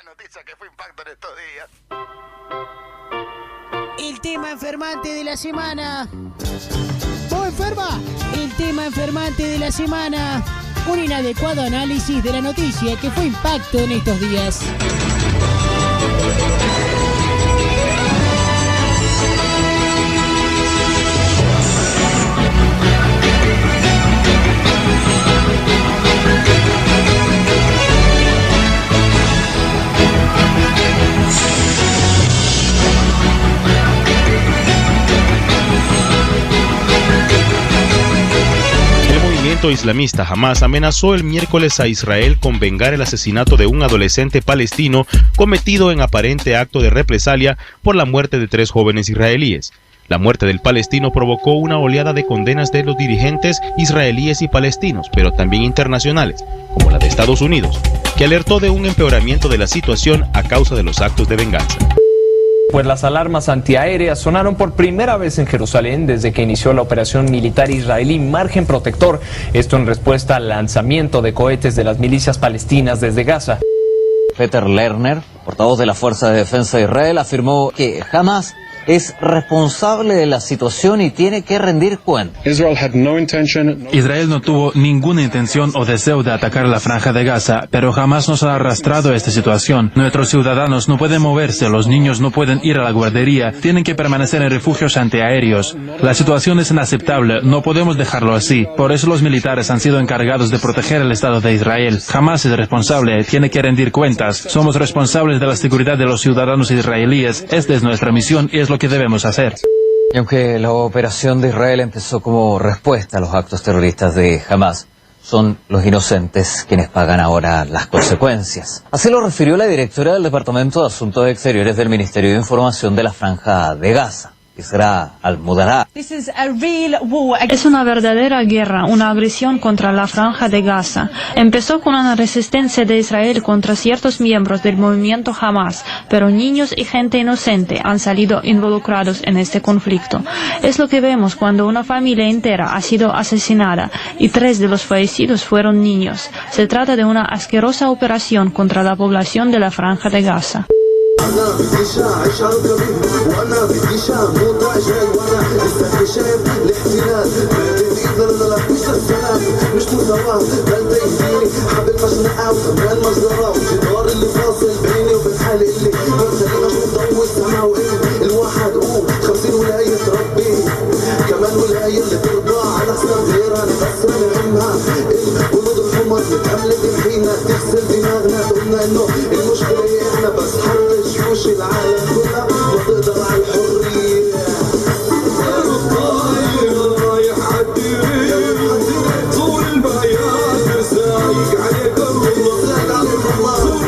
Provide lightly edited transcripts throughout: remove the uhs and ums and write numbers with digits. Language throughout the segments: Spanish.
noticia que fue impacto en estos días. El tema enfermante de la semana. ¿Vos enferma? El tema enfermante de la semana. Un inadecuado análisis de la noticia que fue impacto en estos días. El movimiento islamista Hamás amenazó el miércoles a Israel con vengar el asesinato de un adolescente palestino cometido en aparente acto de represalia por la muerte de 3 jóvenes israelíes. La muerte del palestino provocó una oleada de condenas de los dirigentes israelíes y palestinos, pero también internacionales, como la de Estados Unidos, que alertó de un empeoramiento de la situación a causa de los actos de venganza. Pues las alarmas antiaéreas sonaron por primera vez en Jerusalén desde que inició la operación militar israelí Margen Protector, esto en respuesta al lanzamiento de cohetes de las milicias palestinas desde Gaza. Peter Lerner, portavoz de la Fuerza de Defensa de Israel, afirmó que Hamás es responsable de la situación y tiene que rendir cuentas. Israel no tuvo ninguna intención o deseo de atacar la franja de Gaza, pero jamás nos ha arrastrado a esta situación. Nuestros ciudadanos no pueden moverse, los niños no pueden ir a la guardería, tienen que permanecer en refugios antiaéreos. La situación es inaceptable, no podemos dejarlo así. Por eso los militares han sido encargados de proteger el Estado de Israel. Hamás es responsable, tiene que rendir cuentas. Somos responsables de la seguridad de los ciudadanos israelíes. Esta es nuestra misión y es lo que debemos hacer. Y aunque la operación de Israel empezó como respuesta a los actos terroristas de Hamás, son los inocentes quienes pagan ahora las consecuencias. Así lo refirió la directora del Departamento de Asuntos Exteriores del Ministerio de Información de la Franja de Gaza, Isra Al-Mudarra. Es una verdadera guerra, una agresión contra la Franja de Gaza. Empezó con una resistencia de Israel contra ciertos miembros del movimiento Hamás, pero niños y gente inocente han salido involucrados en este conflicto. Es lo que vemos cuando una familia entera ha sido asesinada y 3 de los fallecidos fueron niños. Se trata de una asquerosa operación contra la población de la Franja de Gaza. أنا بديش أعيش على الطريق وأنا بديش أموت وأعيش وأنا لسه اكتشاف الاحتلال بدي إقدر لا مش السلام مش مساواة بل تهديني حبل مشنقة وكمان مجزرة والجدار اللي فاصل بيني وبين حالي اللي مرسلين مش مضوي السما وإيه الواحد 50 ولاية تربي كمان ولاية اللي ترضى على حساب غيرها نفسر نعمها البنود الحمر متأملة تمحينا تغسل دماغنا قلنا إنه المشكلة هي إحنا بس حرش وش العالم كلها ما تقدر على الحرية رايح عالدرب طول البيان سايق عليك الله سايق عليك الله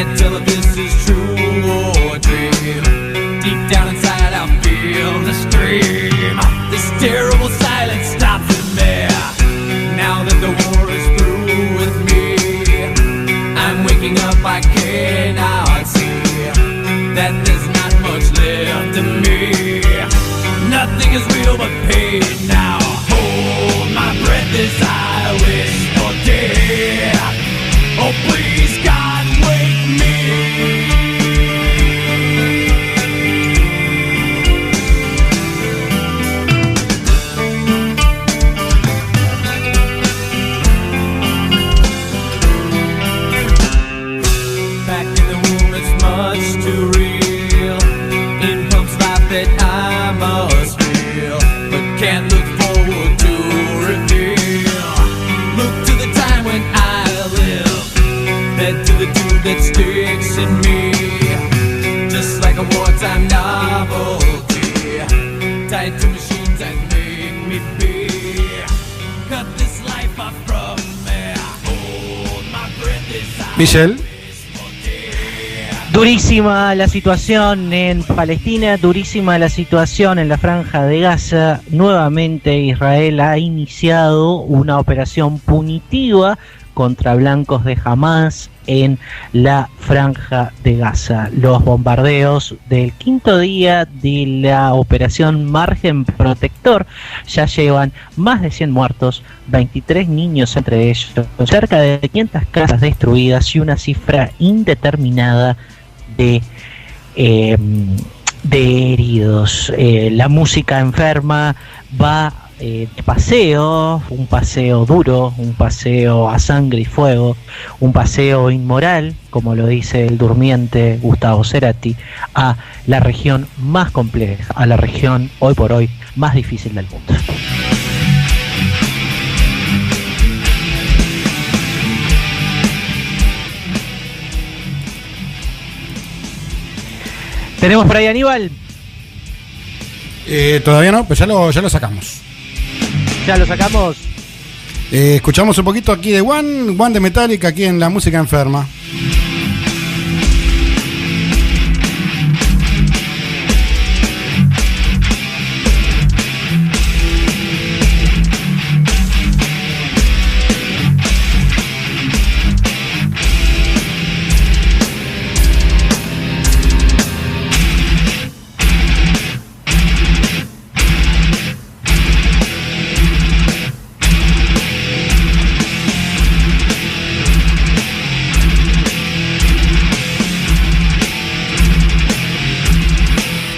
Can't tell if this is true or a dream. Deep down inside I feel the stream. This terrible silence stops with me. Now that the war is through with me, I'm waking up, I cannot see that there's not much left of me. Nothing is real but pain now. Hold my breath as I wish for death. Oh please God, wake me. Back in the womb it's much too real. It pumps life that I must feel, but can't look forward to reveal. Look to the time when I live, head to the tube that sticks in me, just like a wartime novelty, tied to machines that make me be. Cut this life off from me. Hold my breath as I Michelle. Durísima la situación en Palestina, durísima la situación en la Franja de Gaza. Nuevamente Israel ha iniciado una operación punitiva contra blancos de Hamas en la Franja de Gaza. Los bombardeos del quinto día de la operación Margen Protector ya llevan más de 100 muertos, 23 niños entre ellos, cerca de 500 casas destruidas y una cifra indeterminada de heridos. La música enferma va de paseo, un paseo duro, un paseo a sangre y fuego, un paseo inmoral, como lo dice el durmiente Gustavo Cerati, a la región más compleja, a la región hoy por hoy más difícil del mundo. ¿Tenemos por ahí Aníbal? Todavía no, pues ya lo sacamos. ¿Ya lo sacamos? Escuchamos un poquito aquí de One de Metallica, aquí en La Música Enferma.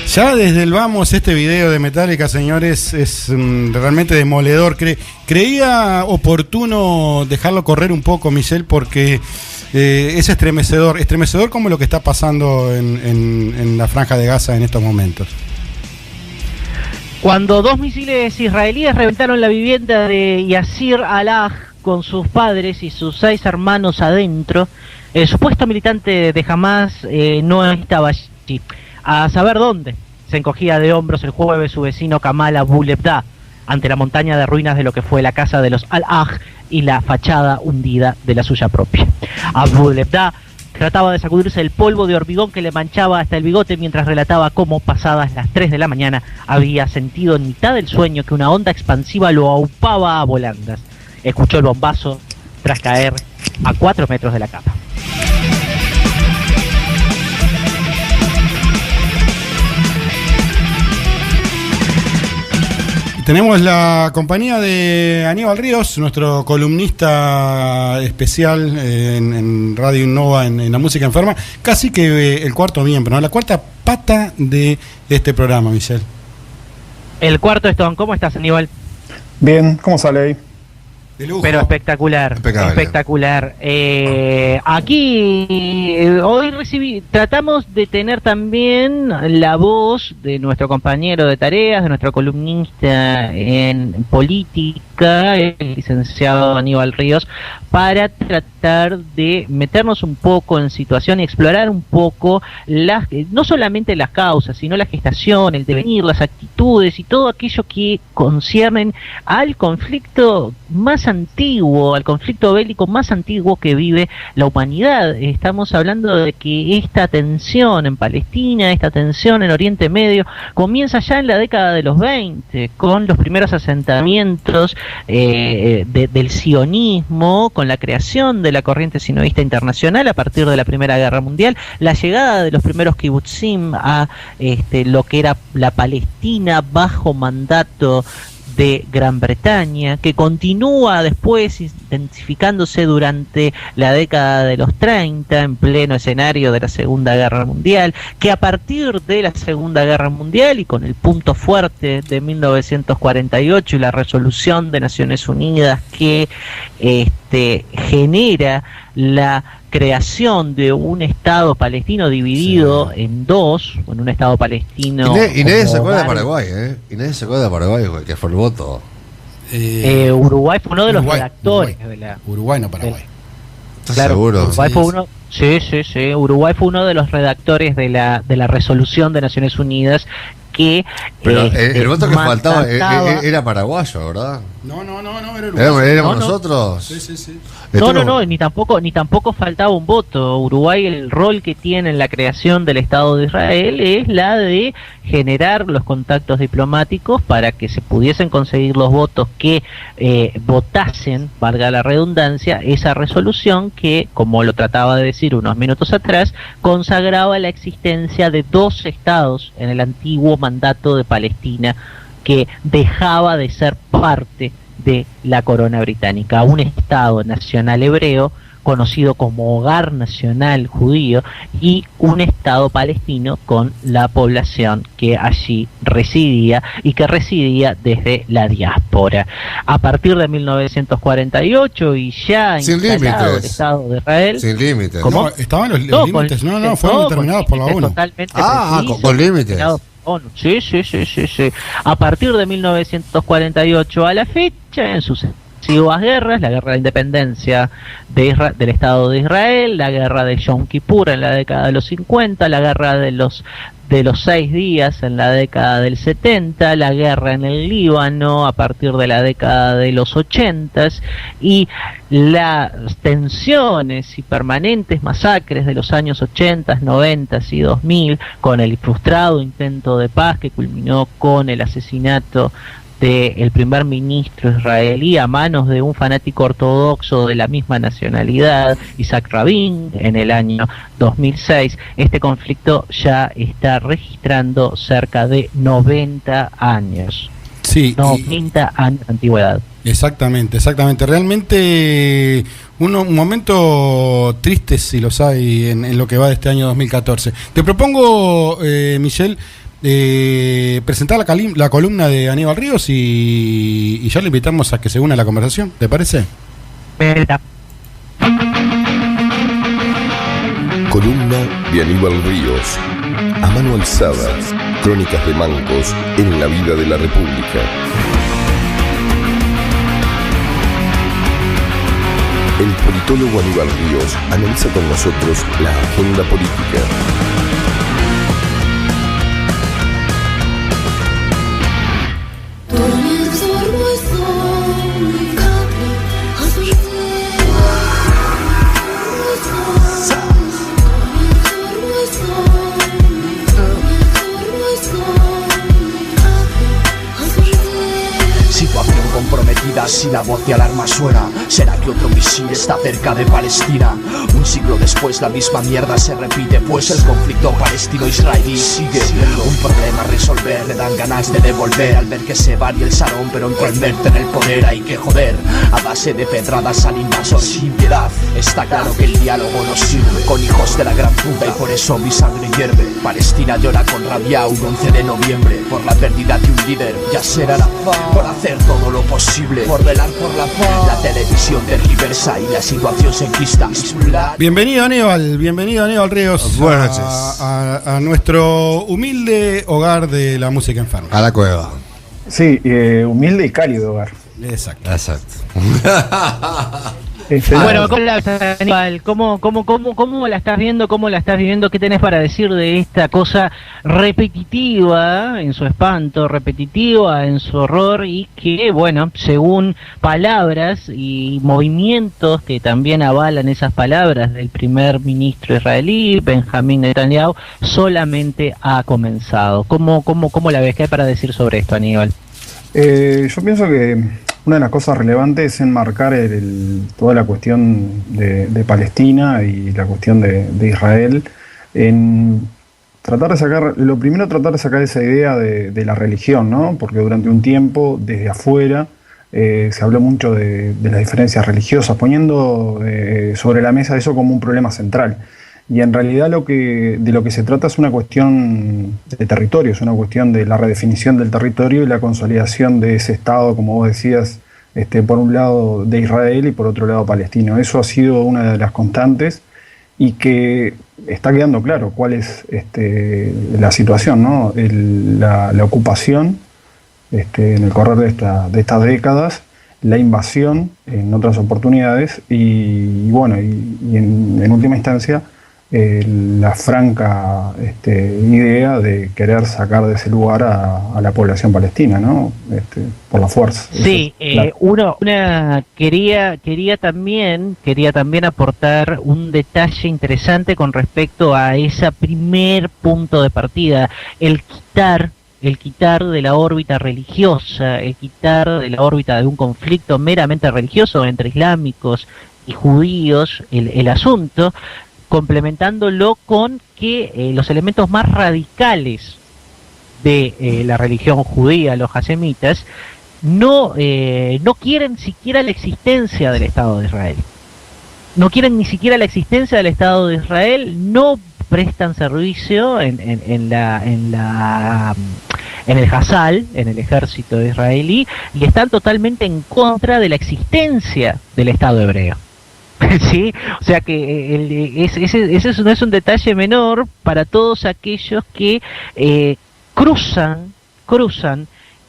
Ya desde el vamos, este video de Metallica, señores, es realmente demoledor. Creía oportuno dejarlo correr un poco, Michelle, porque es estremecedor como lo que está pasando en la Franja de Gaza en estos momentos. Cuando 2 misiles israelíes reventaron la vivienda de Yasir Alaj con sus padres y sus 6 hermanos adentro, el supuesto militante de Hamas no estaba allí. A saber dónde. Se encogía de hombros el jueves su vecino Kamal Abu Lebda ante la montaña de ruinas de lo que fue la casa de los Al-Aj y la fachada hundida de la suya propia. Abu Lebda trataba de sacudirse el polvo de hormigón que le manchaba hasta el bigote mientras relataba cómo, pasadas las 3 de la mañana, había sentido en mitad del sueño que una onda expansiva lo aupaba a volandas. Escuchó el bombazo tras caer a 4 metros de la cama. Tenemos la compañía de Aníbal Ríos, nuestro columnista especial en Radio Innova en La Música Enferma, casi que el cuarto miembro, ¿no? La cuarta pata de este programa, Michelle. El cuarto Stone, ¿cómo estás, Aníbal? Bien, ¿cómo sale ahí? De lujo. Pero espectacular, Impecable. espectacular. Aquí hoy tratamos de tener también la voz de nuestro compañero de tareas, de nuestro columnista en política, Política, el licenciado Aníbal Ríos, para tratar de meternos un poco en situación y explorar un poco no solamente las causas, sino la gestación, el devenir, las actitudes y todo aquello que conciernen al conflicto más antiguo, al conflicto bélico más antiguo que vive la humanidad. Estamos hablando de que esta tensión en Palestina, esta tensión en Oriente Medio, comienza ya en la década de los 20, con los primeros asentamientos del sionismo, con la creación de la corriente sionista internacional a partir de la Primera Guerra Mundial, la llegada de los primeros kibutzim a lo que era la Palestina bajo mandato de Gran Bretaña, que continúa después intensificándose durante la década de los 30, en pleno escenario de la Segunda Guerra Mundial, que a partir de la Segunda Guerra Mundial y con el punto fuerte de 1948 y la resolución de Naciones Unidas que genera la creación de un Estado palestino dividido en dos, en un Estado palestino. Y nadie se acuerda de Paraguay, Y nadie se acuerda de Paraguay, que fue el voto. Uruguay fue uno de los redactores. Uruguay, no Paraguay. ¿Estás claro, seguro? Uruguay fue uno. Sí. Uruguay fue uno de los redactores de la resolución de Naciones Unidas que. Pero el voto que faltaba era paraguayo, ¿verdad? No, era uruguayo. ¿Éramos nosotros? Sí. No, ni tampoco faltaba un voto. Uruguay, el rol que tiene en la creación del Estado de Israel es la de generar los contactos diplomáticos para que se pudiesen conseguir los votos que votasen, valga la redundancia, esa resolución que, como lo trataba de decir unos minutos atrás, consagraba la existencia de dos estados en el antiguo mandato de Palestina, que dejaba de ser parte de la corona británica, un Estado nacional hebreo conocido como Hogar Nacional Judío y un Estado palestino con la población que allí residía y que residía desde la diáspora. A partir de 1948 y ya instalado el Estado de Israel. Sin límites. ¿Cómo? No, estaban los límites. Fueron determinados por la ONU. Con límites. Sí. A partir de 1948 a la fecha, en sucesivas guerras, la guerra de independencia del Estado de Israel, la guerra de Yom Kippur en la década de los 50, la guerra de los 6 días en la década del 70, la guerra en el Líbano a partir de la década de los 80 y las tensiones y permanentes masacres de los años 80, 90 y 2000 con el frustrado intento de paz que culminó con el asesinato del primer ministro israelí a manos de un fanático ortodoxo de la misma nacionalidad, Isaac Rabin, en el año 2006. Este conflicto ya está registrando cerca de 90 años. Sí. 90 años de antigüedad. Exactamente. Realmente un momento triste, si los hay, en lo que va de este año 2014. Te propongo, Michelle, presentar la columna de Aníbal Ríos y ya le invitamos a que se una a la conversación, ¿te parece? Columna de Aníbal Ríos, a mano alzada, crónicas de mancos en la vida de la República. El politólogo Aníbal Ríos analiza con nosotros la agenda política. Situación comprometida, si la voz de alarma suena, ¿será que otro misil está cerca de Palestina? Un siglo después la misma mierda se repite, pues el conflicto palestino-israelí sigue. Un problema a resolver, le dan ganas de devolver al ver que se va el Sarón, pero envolverte en el poder hay que joder. A base de pedradas al invasor sin piedad. Está claro que el diálogo no sirve con hijos de la gran puta y por eso mi sangre hierve. Palestina llora con rabia un 11 de noviembre por la pérdida de un líder. Ya será la paz, por hacer todo lo posible, por velar por la paz. La televisión tergiversa y la situación se enquista. Bienvenido Aníbal Ríos. Buenas noches. A nuestro humilde hogar de la música enferma. A la cueva. Sí, humilde y cálido hogar. Exacto. Bueno, ¿cómo la estás, Aníbal? ¿Cómo la estás viendo? ¿Cómo la estás viviendo? ¿Qué tenés para decir de esta cosa repetitiva en su espanto, repetitiva en su horror y que, bueno, según palabras y movimientos que también avalan esas palabras del primer ministro israelí, Benjamín Netanyahu, solamente ha comenzado? ¿Cómo la ves? ¿Qué hay para decir sobre esto, Aníbal? Yo pienso que una de las cosas relevantes es enmarcar toda la cuestión de Palestina y la cuestión de Israel en tratar de sacar esa idea de la religión, ¿no? Porque durante un tiempo, desde afuera, se habló mucho de las diferencias religiosas, poniendo sobre la mesa eso como un problema central. Y en realidad de lo que se trata es una cuestión de territorio, es una cuestión de la redefinición del territorio y la consolidación de ese Estado, como vos decías, por un lado de Israel y por otro lado palestino. Eso ha sido una de las constantes y que está quedando claro cuál es la situación, ¿no? La ocupación en el correr de estas décadas, la invasión en otras oportunidades y en última instancia la franca idea de querer sacar de ese lugar a la población palestina, ¿no? Por la fuerza. Sí, quería también aportar un detalle interesante con respecto a ese primer punto de partida, el quitar de la órbita religiosa, el quitar de la órbita de un conflicto meramente religioso entre islámicos y judíos, el asunto, complementándolo con que los elementos más radicales de la religión judía, los hasemitas, no quieren siquiera la existencia del Estado de Israel. No quieren ni siquiera la existencia del Estado de Israel, no prestan servicio en el Hassal, en el ejército israelí, y están totalmente en contra de la existencia del Estado hebreo. ¿Sí? O sea que ese no es un detalle menor para todos aquellos que cruzan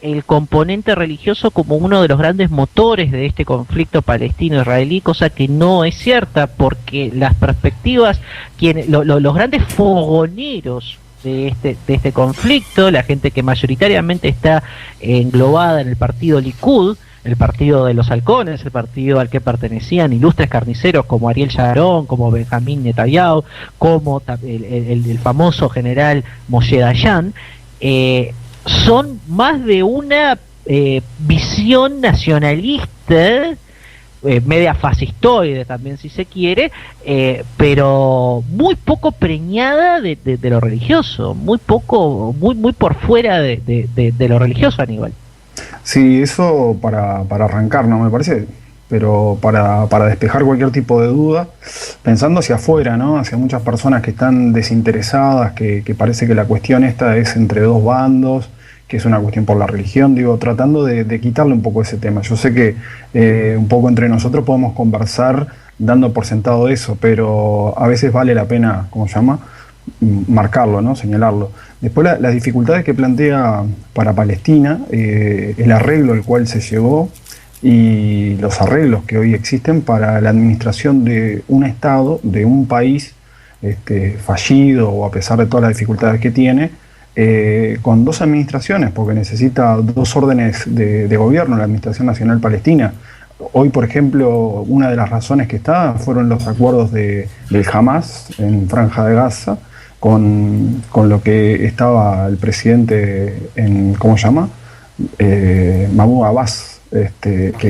el componente religioso como uno de los grandes motores de este conflicto palestino-israelí, cosa que no es cierta, porque las perspectivas, los grandes fogoneros de este conflicto, la gente que mayoritariamente está englobada en el partido Likud, el partido de los halcones, el partido al que pertenecían ilustres carniceros como Ariel Sharon, como Benjamín Netanyahu, como el famoso general Moshe Dayan, son más de una visión nacionalista, media fascistoide también si se quiere, pero muy poco preñada de lo religioso, muy por fuera de lo religioso, Aníbal. Sí, eso para arrancar, ¿no? Me parece, pero para despejar cualquier tipo de duda, pensando hacia afuera, ¿no? Hacia muchas personas que están desinteresadas, que parece que la cuestión esta es entre dos bandos, que es una cuestión por la religión, tratando de quitarle un poco ese tema. Yo sé que un poco entre nosotros podemos conversar dando por sentado eso, pero a veces vale la pena, ¿cómo se llama?, marcarlo, ¿no? Señalarlo. Después las dificultades que plantea para Palestina, el arreglo al cual se llegó y los arreglos que hoy existen para la administración de un Estado, de un país fallido o a pesar de todas las dificultades que tiene, con dos administraciones, porque necesita dos órdenes de gobierno, la Administración Nacional Palestina. Hoy, por ejemplo, una de las razones que está fueron los acuerdos del Hamas en Franja de Gaza, con lo que estaba el presidente en, ¿cómo se llama? Mahmoud Abbas, que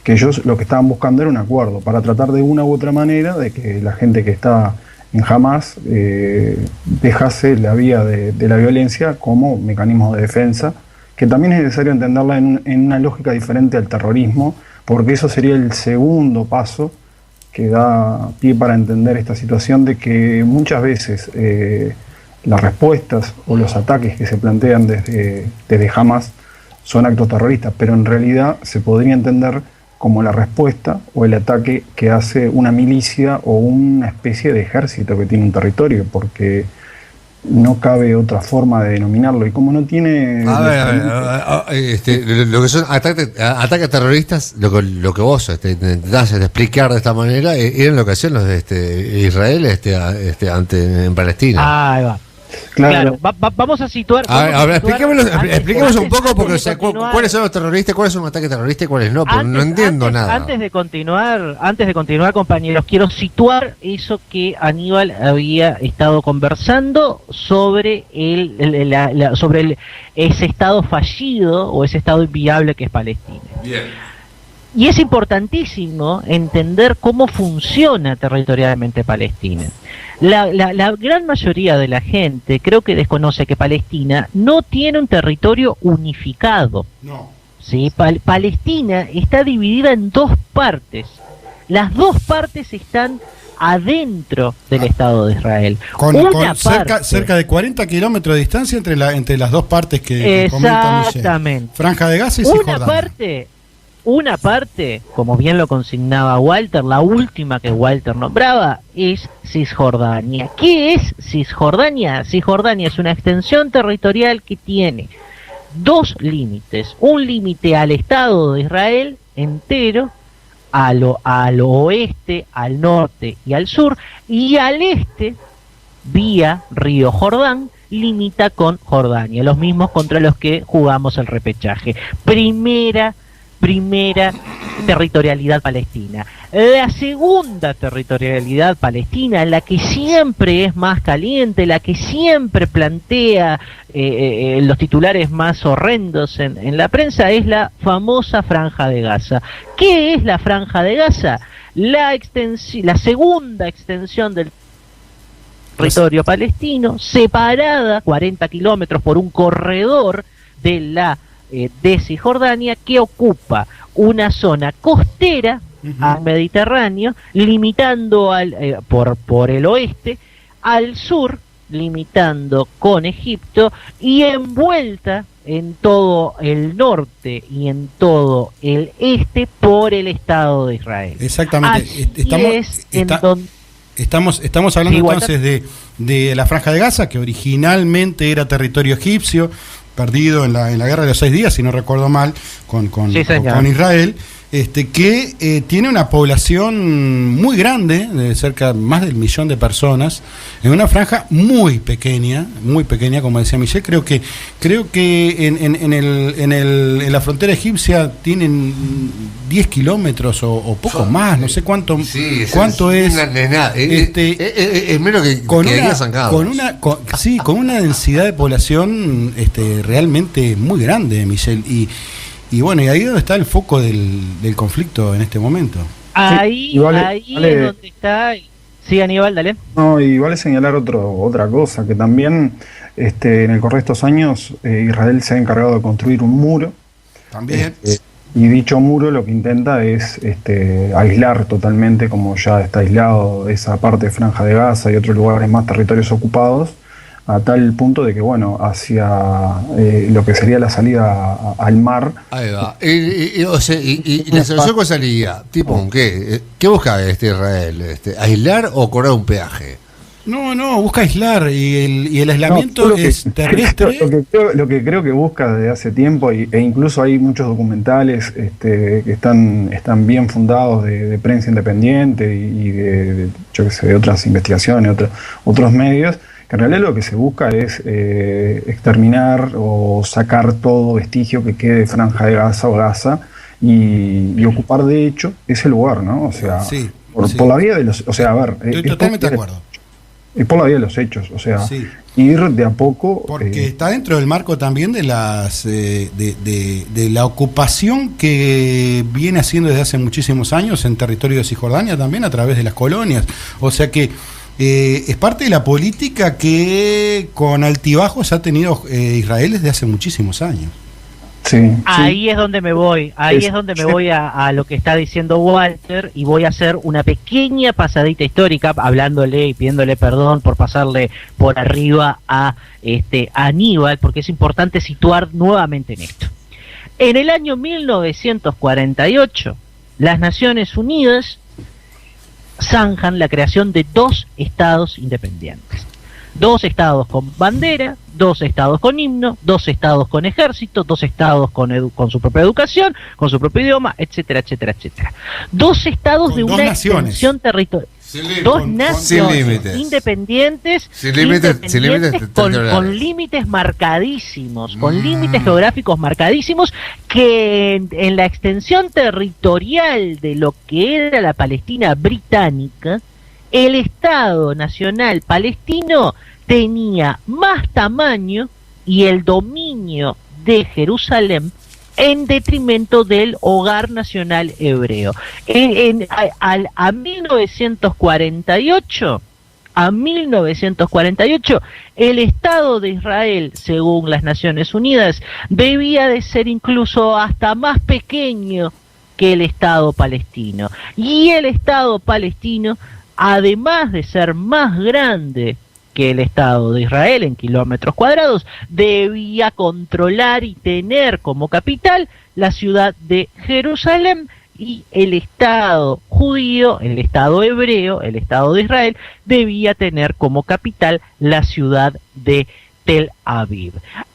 ellos lo que estaban buscando era un acuerdo para tratar de una u otra manera de que la gente que está en Hamas dejase la vía de la violencia como mecanismo de defensa, que también es necesario entenderla en una lógica diferente al terrorismo, porque eso sería el segundo paso que da pie para entender esta situación de que muchas veces las respuestas o los ataques que se plantean desde Hamas son actos terroristas, pero en realidad se podría entender como la respuesta o el ataque que hace una milicia o una especie de ejército que tiene un territorio, porque no cabe otra forma de denominarlo. Y como no tiene... Lo que son ataques terroristas, lo que vos intentás explicar de esta manera, era lo que hacían los de Israel en Palestina. Ahí va. Claro, vamos a situar. Expliquemos un poco, porque cuáles son los terroristas, cuáles son los ataques terroristas y cuáles no, porque no entiendo nada. Antes de continuar, compañeros, quiero situar eso que Aníbal había estado conversando sobre ese estado fallido o ese estado inviable que es Palestina. Bien. Y es importantísimo entender cómo funciona territorialmente Palestina. La gran mayoría de la gente creo que desconoce que Palestina no tiene un territorio unificado. No. ¿Sí? Palestina está dividida en dos partes. Las dos partes están adentro del Estado de Israel. Cerca de 40 kilómetros de distancia entre las dos partes que comenta Michel. Exactamente. Franja de Gaza y Cisjordania. Una parte, como bien lo consignaba Walter, la última que Walter nombraba, es Cisjordania. ¿Qué es Cisjordania? Cisjordania es una extensión territorial que tiene dos límites. Un límite al Estado de Israel entero, al oeste, al norte y al sur, y al este, vía Río Jordán, limita con Jordania, los mismos contra los que jugamos el repechaje. Primera territorialidad palestina. La segunda territorialidad palestina, la que siempre es más caliente, la que siempre plantea los titulares más horrendos en la prensa, es la famosa Franja de Gaza. ¿Qué es la Franja de Gaza? La segunda extensión del territorio palestino, separada 40 kilómetros por un corredor de Cisjordania, que ocupa una zona costera al Mediterráneo, limitando por el oeste, al sur, limitando con Egipto, y envuelta en todo el norte y en todo el este por el Estado de Israel. Exactamente. Estamos hablando entonces de la Franja de Gaza, que originalmente era territorio egipcio, perdido en la guerra de los 6 días, si no recuerdo mal, con Israel, que tiene una población muy grande, de cerca más del 1 millón de personas, en una franja muy pequeña, como decía Michel. Creo que en la frontera egipcia tienen 10 con o poco más, no sé cuánto es. Es menos que con una densidad de población realmente muy grande, Michel, y bueno, y ahí es donde está el foco del conflicto en este momento. Ahí es donde está. Sí, Aníbal, dale. No, y vale señalar otra cosa, que también en el correr de estos años Israel se ha encargado de construir un muro. También. Y dicho muro lo que intenta es aislar totalmente, como ya está aislado esa parte de Franja de Gaza y otros lugares más, territorios ocupados, a tal punto de que, bueno, hacia lo que sería la salida al mar. Ahí va. Y la solución con salida, tipo, ¿qué busca Israel? ¿Aislar o cobrar un peaje? No, busca aislar, y el aislamiento es terrestre. Lo que creo que busca desde hace tiempo, e incluso hay muchos documentales que están bien fundados de prensa independiente y de otras investigaciones, otros medios, que en realidad lo que se busca es exterminar o sacar todo vestigio que quede de Franja de Gaza o Gaza y ocupar de hecho ese lugar, ¿no? O sea, por la vía de los... O sea, a ver... Estoy totalmente de acuerdo. Y por la vía de los hechos, o sea, ir de a poco... Porque está dentro del marco también de la ocupación que viene haciendo desde hace muchísimos años en territorio de Cisjordania, también a través de las colonias. O sea que es parte de la política que con altibajos ha tenido Israel desde hace muchísimos años. Ahí es donde me voy, a lo que está diciendo Walter, y voy a hacer una pequeña pasadita histórica, hablándole y pidiéndole perdón por pasarle por arriba a Aníbal, porque es importante situar nuevamente en esto. En el año 1948, las Naciones Unidas zanjan la creación de 2 estados independientes. 2 estados con bandera, 2 estados con himno, 2 estados con ejército, 2 estados con su propia educación, con su propio idioma, etcétera, etcétera, etcétera. 2 estados de una extensión territorial. Dos naciones independientes, con límites marcadísimos, con límites geográficos marcadísimos, que en la extensión territorial de lo que era la Palestina británica, el Estado Nacional Palestino tenía más tamaño y el dominio de Jerusalén en detrimento del hogar nacional hebreo. A 1948, el Estado de Israel, según las Naciones Unidas, debía de ser incluso hasta más pequeño que el Estado palestino. Y el Estado palestino, además de ser más grande que el Estado de Israel en kilómetros cuadrados, debía controlar y tener como capital la ciudad de Jerusalén, y el Estado judío, el Estado hebreo, el Estado de Israel, debía tener como capital la ciudad de Tel Aviv.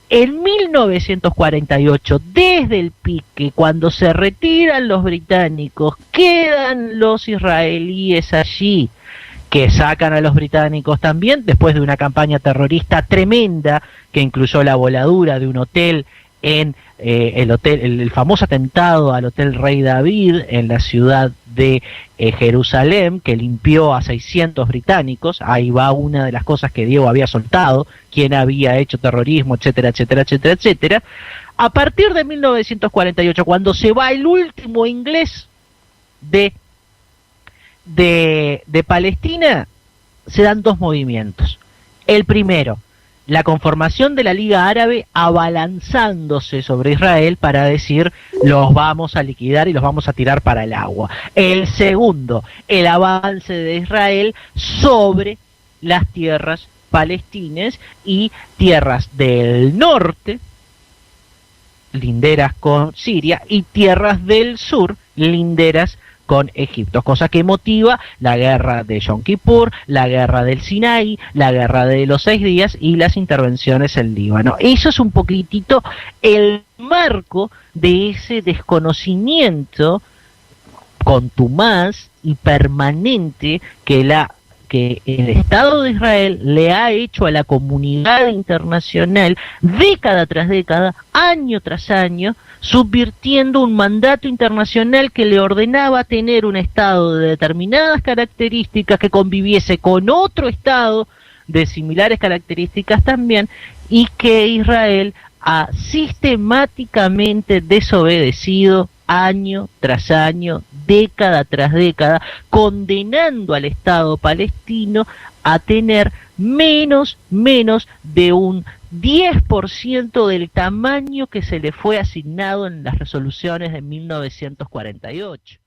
En 1948, desde el pique, cuando se retiran los británicos, quedan los israelíes allí, que sacan a los británicos también, después de una campaña terrorista tremenda, que incluyó la voladura de un hotel en el famoso atentado al Hotel Rey David en la ciudad de Jerusalén, que limpió a 600 británicos. Ahí va una de las cosas que Diego había soltado, quién había hecho terrorismo, etcétera, etcétera, etcétera, etcétera. A partir de 1948, cuando se va el último inglés de Palestina, se dan 2 movimientos. El primero, la conformación de la Liga Árabe abalanzándose sobre Israel para decir los vamos a liquidar y los vamos a tirar para el agua. El segundo, el avance de Israel sobre las tierras palestinas y tierras del norte, linderas con Siria, y tierras del sur, linderas con Egipto, cosa que motiva la guerra de Yom Kippur, la guerra del Sinaí, la guerra de los 6 días y las intervenciones en Líbano. Eso es un poquitito el marco de ese desconocimiento contumaz y permanente que el Estado de Israel le ha hecho a la comunidad internacional década tras década, año tras año, subvirtiendo un mandato internacional que le ordenaba tener un Estado de determinadas características que conviviese con otro Estado de similares características también, y que Israel ha sistemáticamente desobedecido año tras año, década tras década, condenando al Estado palestino a tener menos de un 10% del tamaño que se le fue asignado en las resoluciones de 1948.